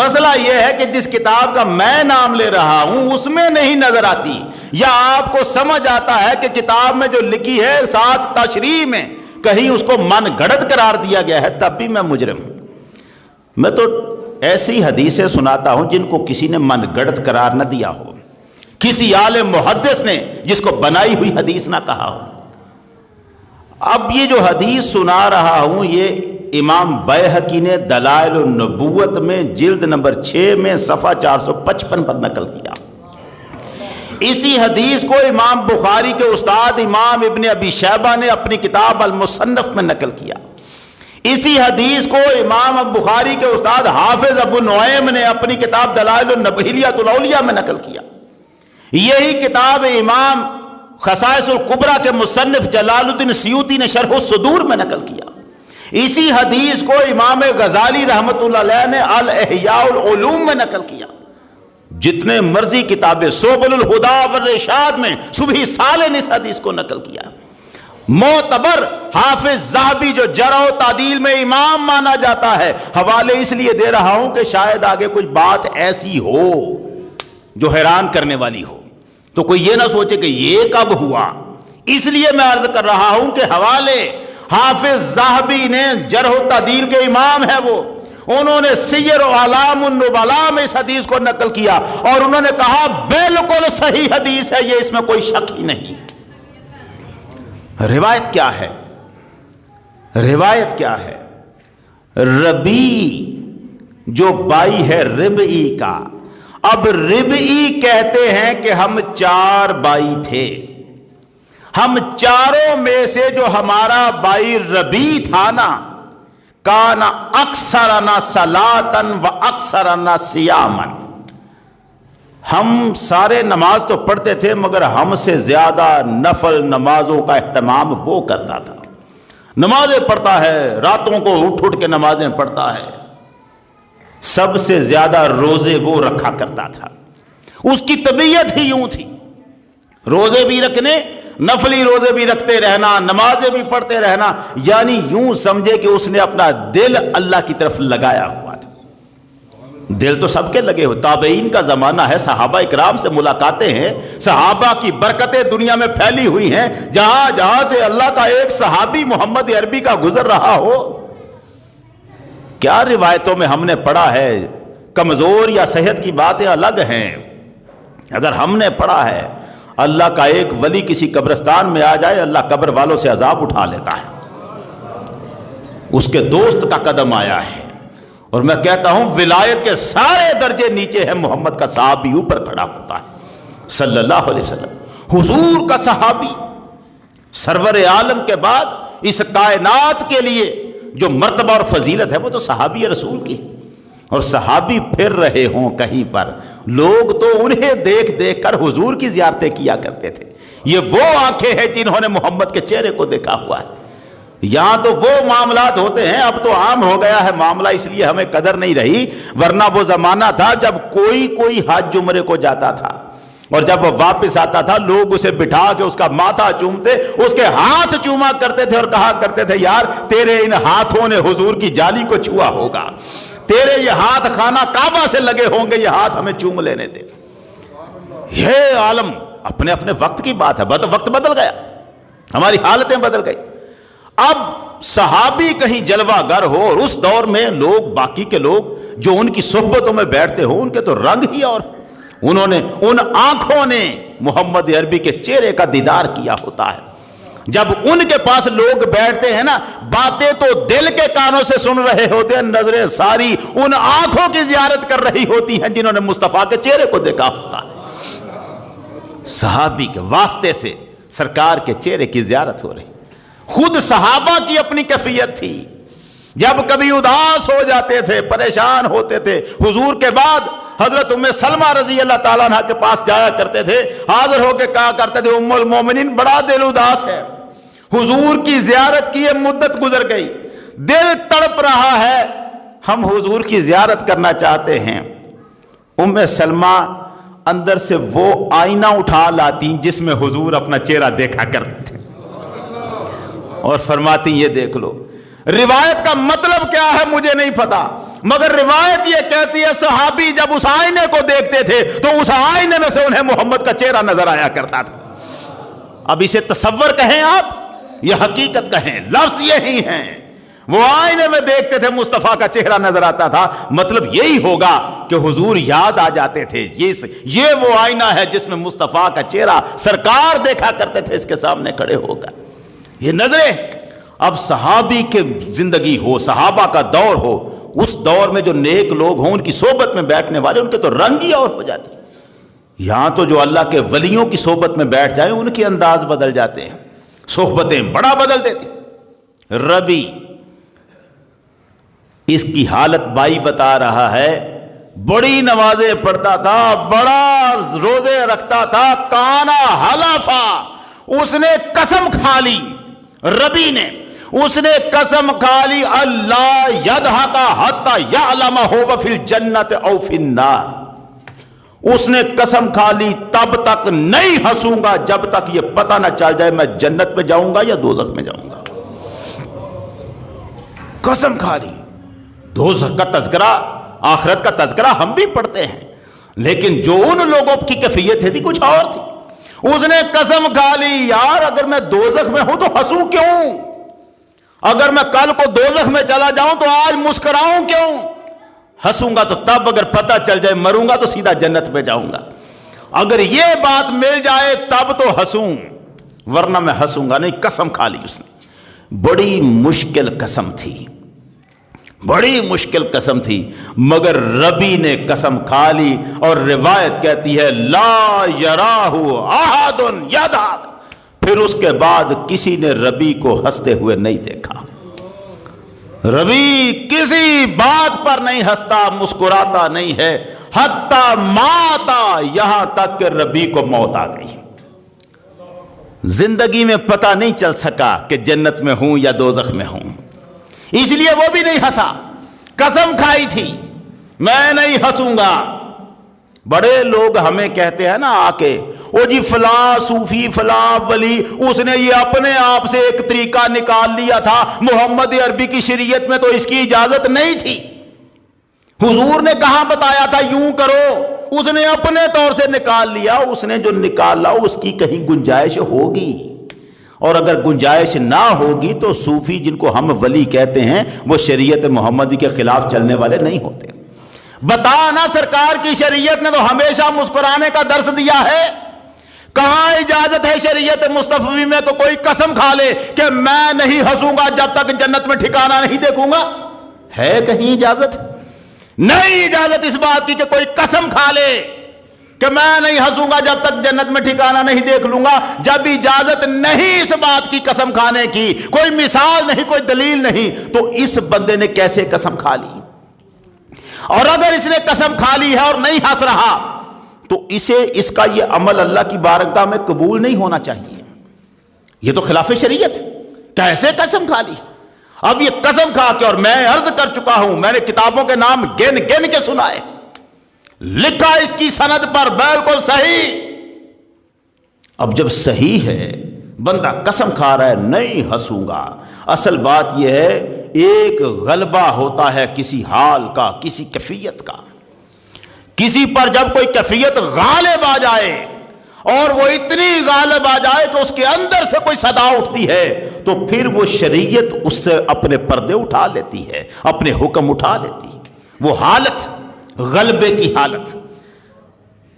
مسئلہ یہ ہے کہ جس کتاب کا میں نام لے رہا ہوں اس میں نہیں نظر آتی، یا آپ کو سمجھ آتا ہے کہ کتاب میں جو لکھی ہے ساتھ تشریح میں کہیں اس کو من گھڑت قرار دیا گیا ہے، تب بھی میں مجرم ہوں۔ میں تو ایسی حدیثیں سناتا ہوں جن کو کسی نے من گڑت قرار نہ دیا ہو، کسی عالم محدث نے جس کو بنائی ہوئی حدیث نہ کہا ہو۔ اب یہ جو حدیث سنا رہا ہوں یہ امام بیہقی نے دلائل النبوت میں جلد نمبر 6 میں صفحہ 455 پر نقل کیا۔ اسی حدیث کو امام بخاری کے استاد امام ابن ابی شیبہ نے اپنی کتاب المصنف میں نقل کیا۔ اسی حدیث کو امام بخاری کے استاد حافظ ابو نعیم نے اپنی کتاب دلائل النبہلیۃ الاولیاء میں نقل کیا۔ یہی کتاب امام خصائص الکبریٰ کے مصنف جلال الدین سیوطی نے شرح الصدور میں نقل کیا۔ اسی حدیث کو امام غزالی رحمۃ اللہ علیہ نے الاحیاء العلوم میں نقل کیا۔ جتنے مرضی کتابیں، سبل الہدی والرشاد میں صبحی سالن اس حدیث کو نقل کیا۔ معتبر حافظ ذہبی جو جرح و تعدیل میں امام مانا جاتا ہے، حوالے اس لیے دے رہا ہوں کہ شاید آگے کچھ بات ایسی ہو جو حیران کرنے والی ہو، تو کوئی یہ نہ سوچے کہ یہ کب ہوا۔ اس لیے میں عرض کر رہا ہوں کہ حوالے حافظ ذہبی نے جرح و تعدیل کے امام ہیں، وہ انہوں نے سیر و اعلام النبلاء میں اس حدیث کو نقل کیا اور انہوں نے کہا بالکل صحیح حدیث ہے، یہ اس میں کوئی شک ہی نہیں۔ روایت کیا ہے؟ روایت کیا ہے؟ ربی جو بائی ہے ربعی کا، اب ربعی کہتے ہیں کہ ہم 4 بائی تھے، ہم چاروں میں سے جو ہمارا بائی ربی تھا نا، کان اکثرنا صلاتن و اکثرنا صیامن، ہم سارے نماز تو پڑھتے تھے مگر ہم سے زیادہ نفل نمازوں کا اہتمام وہ کرتا تھا۔ نمازیں پڑھتا ہے، راتوں کو اٹھ اٹھ کے نمازیں پڑھتا ہے، سب سے زیادہ روزے وہ رکھا کرتا تھا، اس کی طبیعت ہی یوں تھی، روزے بھی رکھنے، نفلی روزے بھی رکھتے رہنا، نمازیں بھی پڑھتے رہنا، یعنی یوں سمجھے کہ اس نے اپنا دل اللہ کی طرف لگایا ہوا تھا۔ دل تو سب کے لگے ہوئے، تابعین کا زمانہ ہے، صحابہ اکرام سے ملاقاتیں ہیں، صحابہ کی برکتیں دنیا میں پھیلی ہوئی ہیں، جہاں جہاں سے اللہ کا ایک صحابی محمد عربی کا گزر رہا ہو۔ کیا روایتوں میں ہم نے پڑھا ہے، کمزور یا صحت کی باتیں الگ ہیں، اگر ہم نے پڑھا ہے اللہ کا ایک ولی کسی قبرستان میں آ جائے اللہ قبر والوں سے عذاب اٹھا لیتا ہے، اس کے دوست کا قدم آیا ہے. اور میں کہتا ہوں ولایت کے سارے درجے نیچے ہیں، محمد کا صحابی اوپر کھڑا ہوتا ہے صلی اللہ علیہ وسلم. حضور کا صحابی، سرور عالم کے بعد اس کائنات کے لیے جو مرتبہ اور فضیلت ہے وہ تو صحابی رسول کی. اور صحابی پھر رہے ہوں کہیں پر، لوگ تو انہیں دیکھ دیکھ کر حضور کی زیارتیں کیا کرتے تھے. یہ وہ آنکھیں ہیں جنہوں نے محمد کے چہرے کو دیکھا ہوا ہے. یہاں تو وہ معاملات ہوتے ہیں، اب تو عام ہو گیا ہے معاملہ، اس لیے ہمیں قدر نہیں رہی. ورنہ وہ زمانہ تھا جب کوئی حج عمرے کو جاتا تھا اور جب وہ واپس آتا تھا لوگ اسے بٹھا کے اس کا ماتھا چومتے، اس کے ہاتھ چوما کرتے تھے اور کہا کرتے تھے یار تیرے ان ہاتھوں نے حضور کی جالی کو چھوا ہوگا، تیرے یہ ہاتھ خانہ کعبہ سے لگے ہوں گے، یہ ہاتھ ہمیں چوم لینے دے. یہ عالم اپنے اپنے وقت کی بات ہے، وقت بدل گیا، ہماری حالتیں بدل گئی. اب صحابی کہیں جلوہ گر ہو، اور اس دور میں لوگ، باقی کے لوگ جو ان کی صحبتوں میں بیٹھتے ہو، ان کے تو رنگ ہی اور انہوں نے، ان آنکھوں نے محمد عربی کے چہرے کا دیدار کیا ہوتا ہے. جب ان کے پاس لوگ بیٹھتے ہیں نا، باتیں تو دل کے کانوں سے سن رہے ہوتے ہیں، نظریں ساری ان آنکھوں کی زیارت کر رہی ہوتی ہیں جنہوں نے مصطفیٰ کے چہرے کو دیکھا ہوتا ہے. صحابی کے واسطے سے سرکار کے چہرے کی زیارت ہو رہی. خود صحابہ کی اپنی کیفیت تھی، جب کبھی اداس ہو جاتے تھے، پریشان ہوتے تھے، حضور کے بعد حضرت ام سلمہ رضی اللہ تعالیٰ عنہ کے پاس جایا کرتے تھے، حاضر ہو کے کہا کرتے تھے ام المومنین بڑا دل اداس ہے، حضور کی زیارت کی مدت گزر گئی، دل تڑپ رہا ہے، ہم حضور کی زیارت کرنا چاہتے ہیں. ام سلمہ اندر سے وہ آئینہ اٹھا لاتی جس میں حضور اپنا چہرہ دیکھا کرتے تھے اور فرماتی یہ دیکھ لو. روایت کا مطلب کیا ہے مجھے نہیں پتا، مگر روایت یہ کہتی ہے صحابی جب اس آئینے کو دیکھتے تھے تو اس آئینے میں سے انہیں محمد کا چہرہ نظر آیا کرتا تھا. اب اسے تصور کہیں آپ یا حقیقت کہیں، لفظ یہی ہیں. وہ آئینے میں دیکھتے تھے مصطفیٰ کا چہرہ نظر آتا تھا، مطلب یہی ہوگا کہ حضور یاد آ جاتے تھے. یہ وہ آئینہ ہے جس میں مصطفیٰ کا چہرہ سرکار دیکھا کرتے تھے اس کے سامنے کھڑے ہو کر. یہ نظریں اب صحابی کے زندگی ہو، صحابہ کا دور ہو، اس دور میں جو نیک لوگ ہوں ان کی صحبت میں بیٹھنے والے، ان کے تو رنگ ہی اور ہو جاتے. یہاں تو جو اللہ کے ولیوں کی صحبت میں بیٹھ جائیں ان کے انداز بدل جاتے ہیں، صحبتیں بڑا بدل دیتی. ربی اس کی حالت بائی بتا رہا ہے، بڑی نمازیں پڑھتا تھا، بڑا روزے رکھتا تھا، کانا حلفا، اس نے قسم کھا لی، ربی نے اس نے قسم کھا لی اللہ یضحک حتی یعلم هو فی الجنت او فی النار. اس نے قسم کھا لی تب تک نہیں ہنسوں گا جب تک یہ پتہ نہ چل جائے میں جنت میں جاؤں گا یا دوزخ میں جاؤں گا. قسم کھا لی. دوزخ کا تذکرہ، آخرت کا تذکرہ ہم بھی پڑھتے ہیں، لیکن جو ان لوگوں کی کیفیت تھی کچھ اور تھی. اس نے قسم کھا لی یار اگر میں دوزخ میں ہوں تو ہنسوں کیوں، اگر میں کل کو دوزخ میں چلا جاؤں تو آج مسکراؤں کیوں، ہنسوں گا تو تب اگر پتہ چل جائے مروں گا تو سیدھا جنت پہ جاؤں گا، اگر یہ بات مل جائے تب تو ہنسوں ورنہ میں ہنسوں گا نہیں. قسم کھا لی اس نے. بڑی مشکل قسم تھی، بڑی مشکل قسم تھی، مگر ربی نے قسم کھا لی. اور روایت کہتی ہے لا یراہ احد یضحک، پھر اس کے بعد کسی نے ربی کو ہنستے ہوئے نہیں دیکھا. ربی کسی بات پر نہیں ہنستا، مسکراتا نہیں ہے، حتی ماتا، یہاں تک کہ ربی کو موت آ گئی. زندگی میں پتہ نہیں چل سکا کہ جنت میں ہوں یا دوزخ میں ہوں، اس لیے وہ بھی نہیں ہنسا. قسم کھائی تھی میں نہیں ہنسوں گا. بڑے لوگ ہمیں کہتے ہیں نا آ کے، او جی فلاں صوفی فلاں ولی اس نے یہ اپنے آپ سے ایک طریقہ نکال لیا تھا، محمد عربی کی شریعت میں تو اس کی اجازت نہیں تھی، حضور نے کہاں بتایا تھا یوں کرو، اس نے اپنے طور سے نکال لیا. اس نے جو نکالا اس کی کہیں گنجائش ہوگی، اور اگر گنجائش نہ ہوگی تو صوفی جن کو ہم ولی کہتے ہیں وہ شریعت محمدی کے خلاف چلنے والے نہیں ہوتے. بتا نا سرکار کی شریعت نے تو ہمیشہ مسکرانے کا درس دیا ہے، کہاں اجازت ہے شریعت مصطفی میں تو کوئی قسم کھا لے کہ میں نہیں ہنسوں گا جب تک جنت میں ٹھکانہ نہیں دیکھوں گا؟ ہے کہیں اجازت؟ نہیں اجازت اس بات کی کہ کوئی قسم کھا لے کہ میں نہیں ہنسوں گا جب تک جنت میں ٹھکانہ نہیں دیکھ لوں گا۔ جب اجازت نہیں اس بات کی قسم کھانے کی، کوئی مثال نہیں، کوئی دلیل نہیں، تو اس بندے نے کیسے قسم کھا لی؟ اور اگر اس نے قسم کھا لی ہے اور نہیں ہنس رہا تو اس کا یہ عمل اللہ کی بارگاہ میں قبول نہیں ہونا چاہیے۔ یہ تو خلاف شریعت، کیسے قسم کھا لی؟ اب یہ قسم کھا کے، اور میں عرض کر چکا ہوں، میں نے کتابوں کے نام گن گن کے سنائے، لکھا اس کی سند پر بالکل صحیح۔ اب جب صحیح ہے، بندہ قسم کھا رہا ہے نہیں ہنسوں گا، اصل بات یہ ہے ایک غلبہ ہوتا ہے کسی حال کا، کسی کیفیت کا۔ کسی پر جب کوئی کیفیت غالب آ جائے اور وہ اتنی غالب آ جائے کہ اس کے اندر سے کوئی صدا اٹھتی ہے تو پھر وہ شریعت اس سے اپنے پردے اٹھا لیتی ہے، اپنے حکم اٹھا لیتی ہے۔ وہ حالت غلبے کی حالت،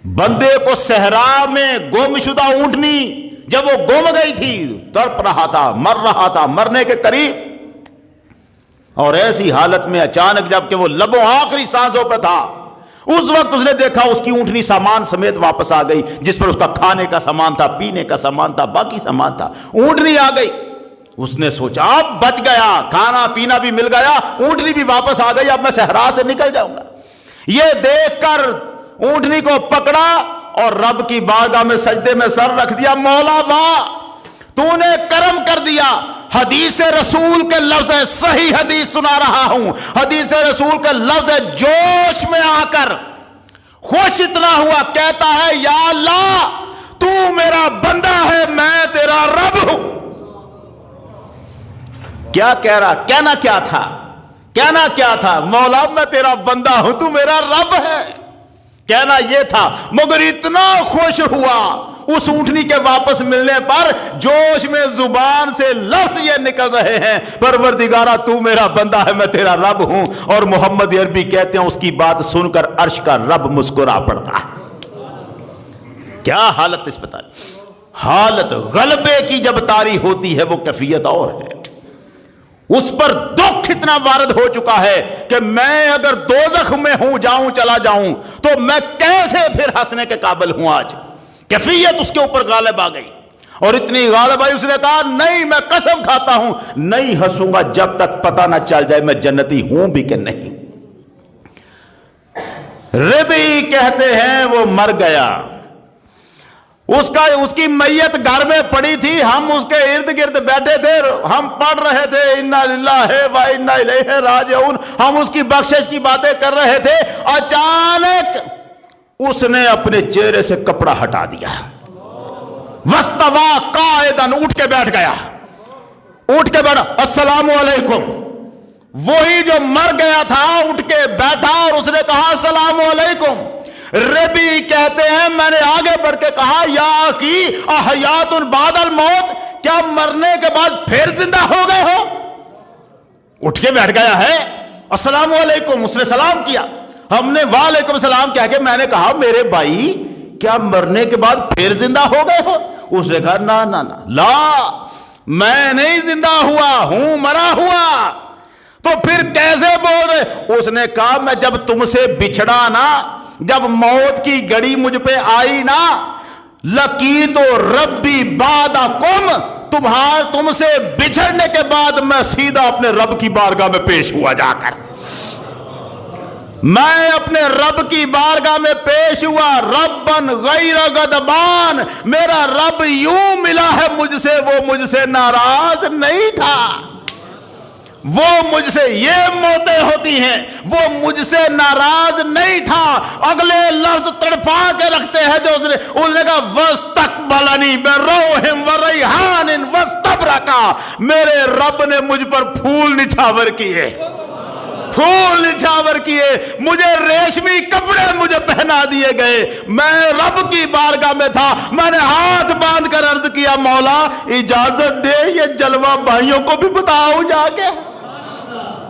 بندے کو صحرا میں گم شدہ اونٹنی جب وہ گم گئی تھی، تڑپ رہا تھا، مر رہا تھا، مرنے کے قریب، اور ایسی حالت میں اچانک جب کہ وہ لبوں آخری سانسوں پہ تھا، اس وقت اس نے دیکھا اس کی اونٹنی سامان سمیت واپس آ گئی، جس پر اس کا کھانے کا سامان تھا، پینے کا سامان تھا، باقی سامان تھا، اونٹنی آ گئی۔ اس نے سوچا اب بچ گیا، کھانا پینا بھی مل گیا، اونٹنی بھی واپس آ گئی، اب میں صحرا سے نکل جاؤں گا۔ یہ دیکھ کر اونٹنی کو پکڑا اور رب کی بارگاہ میں سجدے میں سر رکھ دیا، مولا واہ تو نے کرم کر دیا۔ حدیث رسول کے لفظ ہے، صحیح حدیث سنا رہا ہوں، حدیث رسول کے لفظ ہے، جوش میں آ کر خوش اتنا ہوا، کہتا ہے یا اللہ تو میرا بندہ ہے، میں تیرا رب ہوں۔ کیا کہہ رہا؟ کہنا کیا تھا؟ کہنا کیا تھا؟ مولا میں تیرا بندہ ہوں، تو میرا رب ہے، کہنا یہ تھا۔ مگر اتنا خوش ہوا اس اونٹنی کے واپس ملنے پر، جوش میں زبان سے لفظ یہ نکل رہے ہیں، پروردگارا تو میرا بندہ ہے، میں تیرا رب ہوں، اور محمد عربی کہتے ہیں اس کی بات سن کر عرش کا رب مسکرا پڑتا ہے۔ کیا حالت اس بتا، حالت غلبے کی جب طاری ہوتی ہے وہ کیفیت اور ہے۔ اس پر دکھ اتنا وارد ہو چکا ہے کہ میں اگر دوزخ میں ہوں، جاؤں چلا جاؤں تو میں کیسے پھر ہنسنے کے قابل ہوں؟ آج کیفیت اس کے اوپر غالب آ گئی، اور اتنی غالب آئی اس نے کہا نہیں میں قسم کھاتا ہوں نہیں ہنسوں گا جب تک پتہ نہ چل جائے میں جنتی ہوں بھی کہ نہیں۔ ربی کہتے ہیں وہ مر گیا، اس کی میت گھر میں پڑی تھی، ہم اس کے ارد گرد بیٹھے تھے، ہم پڑھ رہے تھے انا للہ و انا الیہ راجعون، ہم اس کی بخشش کی باتیں کر رہے تھے، اچانک اس نے اپنے چہرے سے کپڑا ہٹا دیا، وستوا قائدا، اٹھ کے بیٹھ گیا، اٹھ کے بیٹھا، السلام علیکم۔ وہی جو مر گیا تھا اٹھ کے بیٹھا اور اس نے کہا السلام علیکم۔ ربی کہتے ہیں میں نے آگے بڑھ کے کہا یا اخی احیات بعد الموت، کیا مرنے کے بعد پھر زندہ ہو گئے ہو؟ اٹھ کے بیٹھ گیا ہے، السلام علیکم، اس نے سلام کیا، ہم نے وعلیکم السلام کہہ کے میں نے کہا میرے بھائی کیا مرنے کے بعد پھر زندہ ہو گئے ہو؟ اس نے کہا نا نا نا، لا میں نہیں زندہ ہوا ہوں، مرا ہوا۔ تو پھر کیسے بول رہے؟ اس نے کہا میں جب تم سے بچھڑا نا، جب موت کی گھڑی مجھ پہ آئی نا، لقیت ربی بعدکم، تم سے بچھڑنے کے بعد میں سیدھا اپنے رب کی بارگاہ میں پیش ہوا، جا کر میں اپنے رب کی بارگاہ میں پیش ہوا، ربن غیر غضبان، میرا رب یوں ملا ہے مجھ سے، وہ مجھ سے ناراض نہیں تھا، وہ مجھ سے یہ موتیں ہوتی ہیں، وہ مجھ سے ناراض نہیں تھا۔ اگلے لفظ تڑپا کے رکھتے ہیں جو اس نے کہا وَاسْتَقْبَلَنِي بِرَوْحٍ وَرَيْحَانٍ وَاسْتَبْرَقًا، میرے رب نے مجھ پر پھول نچھاور کیے، پھول نچھاور کیے، مجھے ریشمی کپڑے مجھے پہنا دیے گئے، میں رب کی بارگاہ میں تھا، میں نے ہاتھ باندھ کر عرض کیا مولا اجازت دے یہ جلوہ بھائیوں کو بھی بتاؤ جا کے۔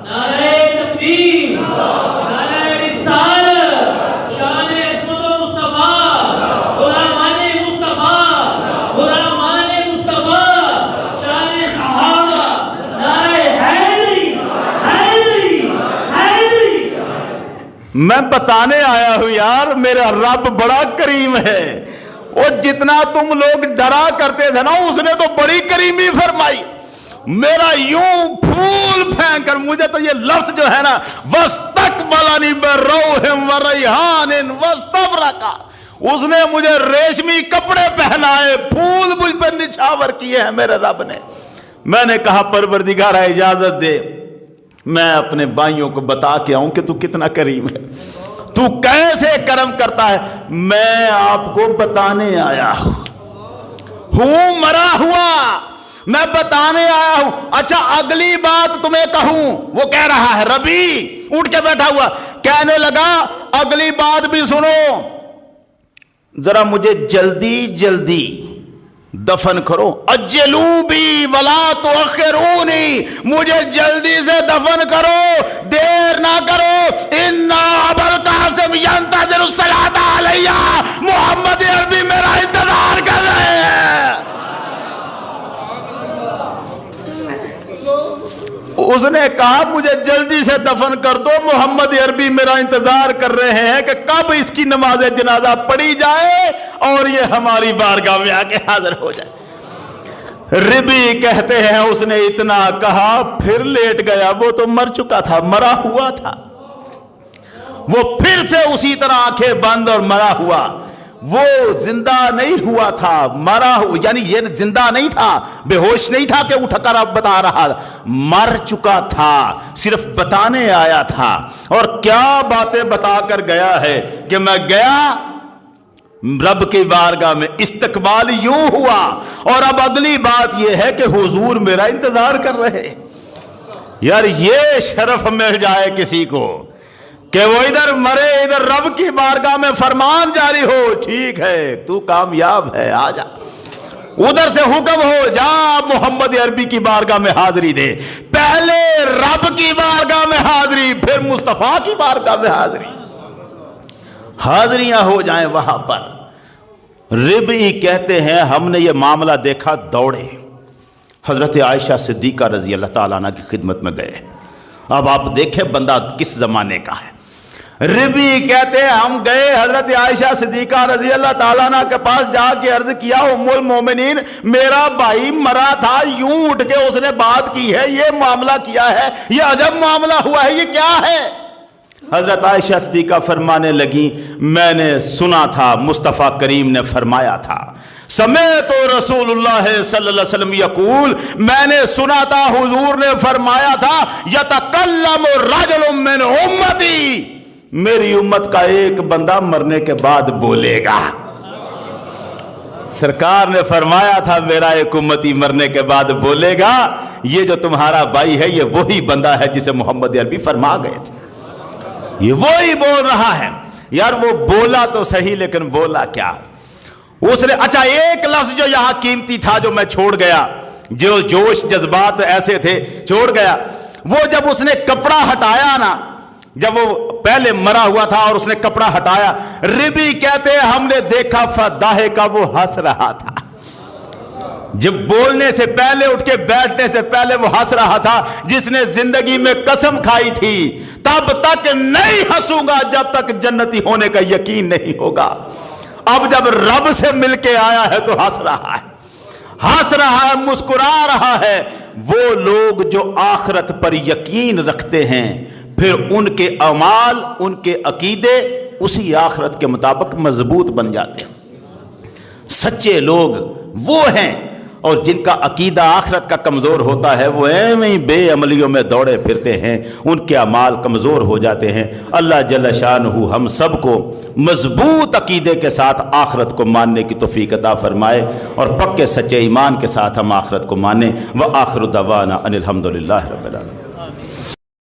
نعرہ تکبیر، نعرہ رسالت، شان عصمت و مصطفیٰ، غلامان مصطفیٰ،
میں بتانے آیا ہوں یار میرا رب بڑا کریم ہے. اور جتنا تم لوگ ڈرا کرتے تھے نا اس نے تو بڑی کریمی فرمائی. میرا یوں پھول پھینک کر, مجھے تو یہ لفظ جو ہے نا وَاسْتَقْبَلَنِي بِرَوْحٍ وَرَيْحَانٍ وَاسْتَبْرَقٍ, اس نے مجھے ریشمی کپڑے پہنائے, پھول مجھ پر نچھاور کیے ہیں میرے رب نے. میں نے کہا پروردگار اجازت دے میں اپنے بھائیوں کو بتا کے آؤں کہ تو کتنا کریم ہے, تو کیسے کرم کرتا ہے. میں آپ کو بتانے آیا ہوں مرا ہوا, میں بتانے آیا ہوں. اچھا اگلی بات تمہیں کہوں, وہ کہہ رہا ہے ربی اٹھ کے بیٹھا ہوا, کہنے لگا اگلی بات بھی سنو, ذرا مجھے جلدی جلدی دفن کرو. اجلو بی ولا تؤخرونی, مجھے جلدی سے دفن کرو, دیر نہ کرو. انا ابا القاسم ينتظر الصلاۃ علیہ, محمد عربی میرا انتظار کر رہے ہیں. اس نے کہا مجھے جلدی سے دفن کر دو, محمد عربی میرا انتظار کر رہے ہیں کہ کب اس کی نماز جنازہ پڑھی جائے اور یہ ہماری بارگاہ میں آ کے حاضر ہو جائے. ربی کہتے ہیں اس نے اتنا کہا پھر لیٹ گیا. وہ تو مر چکا تھا, مرا ہوا تھا. وہ پھر سے اسی طرح آنکھیں بند اور مرا ہوا. وہ زندہ نہیں ہوا تھا, مرا ہوا, یعنی یہ زندہ نہیں تھا, بے ہوش نہیں تھا کہ اٹھ کر اب بتا رہا, مر چکا تھا, صرف بتانے آیا تھا. اور کیا باتیں بتا کر گیا ہے کہ میں گیا رب کی بارگاہ میں, استقبال یوں ہوا, اور اب اگلی بات یہ ہے کہ حضور میرا انتظار کر رہے. یار یہ شرف مل جائے کسی کو کہ وہ ادھر مرے ادھر رب کی بارگاہ میں فرمان جاری ہو, ٹھیک ہے تو کامیاب ہے, آ جا. ادھر سے حکم ہو جا محمد عربی کی بارگاہ میں حاضری دے. پہلے رب کی بارگاہ میں حاضری, پھر مصطفیٰ کی بارگاہ میں حاضری, حاضریاں ہو جائیں وہاں پر. ربعی کہتے ہیں ہم نے یہ معاملہ دیکھا, دوڑے حضرت عائشہ صدیقہ رضی اللہ تعالیٰ عنہ کی خدمت میں گئے. اب آپ دیکھیں بندہ کس زمانے کا ہے. ربی کہتے ہیں ہم گئے حضرت عائشہ صدیقہ رضی اللہ تعالیٰ عنہ کے پاس, جا کے عرض کیا ام المومنین میرا بھائی مرا تھا, یوں اٹھ کے اس نے بات کی ہے, یہ معاملہ کیا ہے, یہ عجب معاملہ ہوا ہے, یہ کیا ہے. حضرت عائشہ صدیقہ فرمانے لگی میں نے سنا تھا مصطفیٰ کریم نے فرمایا تھا, سمیت رسول اللہ صلی اللہ علیہ وسلم یقول, میں نے سنا تھا حضور نے فرمایا تھا یتکلم رجل من امتی, میری امت کا ایک بندہ مرنے کے بعد بولے گا. سرکار نے فرمایا تھا میرا ایک امتی مرنے کے بعد بولے گا. یہ جو تمہارا بھائی ہے یہ وہی بندہ ہے جسے محمد عربی فرما گئے تھے, یہ وہی بول رہا ہے. یار وہ بولا تو صحیح لیکن بولا کیا اس نے. اچھا ایک لفظ جو یہاں قیمتی تھا جو میں چھوڑ گیا, جو جوش جذبات ایسے تھے چھوڑ گیا, وہ جب اس نے کپڑا ہٹایا نا, جب وہ پہلے مرا ہوا تھا اور اس نے کپڑا ہٹایا, ربی کہتے ہیں ہم نے دیکھا فداہے کا وہ ہنس رہا تھا. جب بولنے سے پہلے اٹھ کے بیٹھنے سے پہلے وہ ہنس رہا تھا, جس نے زندگی میں قسم کھائی تھی تب تک نہیں ہنسوں گا جب تک جنتی ہونے کا یقین نہیں ہوگا. اب جب رب سے مل کے آیا ہے تو ہنس رہا ہے, ہنس رہا ہے, مسکرا رہا ہے. وہ لوگ جو آخرت پر یقین رکھتے ہیں پھر ان کے اعمال ان کے عقیدے اسی آخرت کے مطابق مضبوط بن جاتے ہیں. سچے لوگ وہ ہیں, اور جن کا عقیدہ آخرت کا کمزور ہوتا ہے وہ ایویں ہی بے عملیوں میں دوڑے پھرتے ہیں, ان کے اعمال کمزور ہو جاتے ہیں. اللہ جل شانہ ہم سب کو مضبوط عقیدے کے ساتھ آخرت کو ماننے کی توفیق عطا فرمائے, اور پکے سچے ایمان کے ساتھ ہم آخرت کو مانیں. وآخر دعوانا ان الحمد للہ رب العالمین.